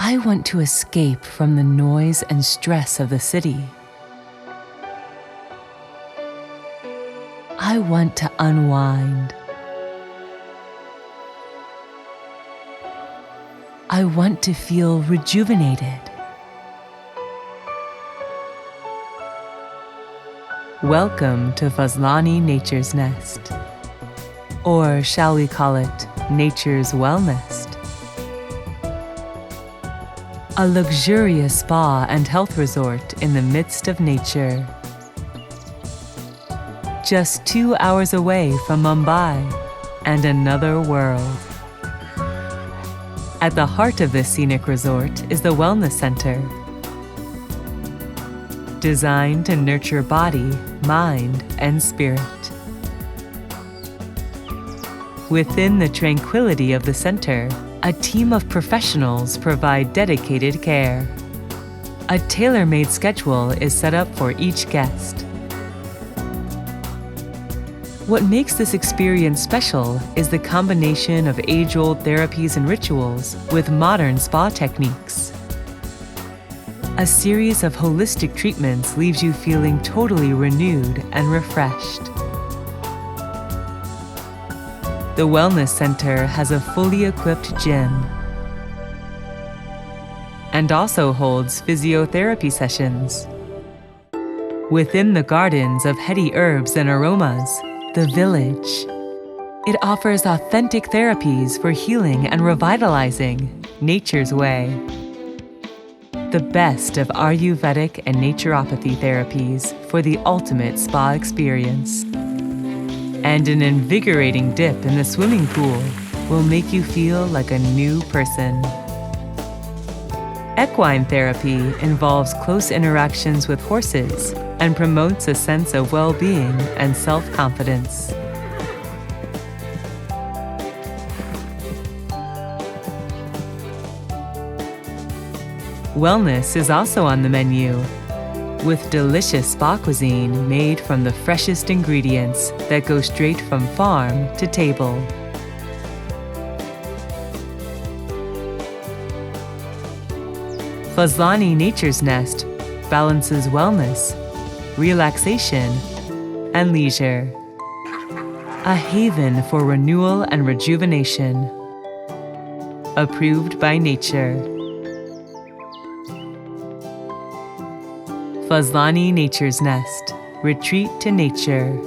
I want to escape from the noise and stress of the city. I want to unwind. I want to feel rejuvenated. Welcome to Fazlani Nature's Nest, or shall we call it Nature's Wellness? A luxurious spa and health resort in the midst of nature. Just 2 hours away from Mumbai and another world. At the heart of this scenic resort is the Wellness Center, designed to nurture body, mind, and spirit. Within the tranquility of the center, a team of professionals provide dedicated care. A tailor-made schedule is set up for each guest. What makes this experience special is the combination of age-old therapies and rituals with modern spa techniques. A series of holistic treatments leaves you feeling totally renewed and refreshed. The Wellness Center has a fully equipped gym and also holds physiotherapy sessions. Within the gardens of heady herbs and aromas, the Village, it offers authentic therapies for healing and revitalizing nature's way. The best of Ayurvedic and naturopathy therapies for the ultimate spa experience. And an invigorating dip in the swimming pool will make you feel like a new person. Equine therapy involves close interactions with horses and promotes a sense of well-being and self-confidence. Wellness is also on the menu, with delicious spa cuisine made from the freshest ingredients that go straight from farm to table. Fazlani Nature's Nest balances wellness, relaxation, and leisure. A haven for renewal and rejuvenation. Approved by nature. Fazlani Nature's Nest. Retreat to nature.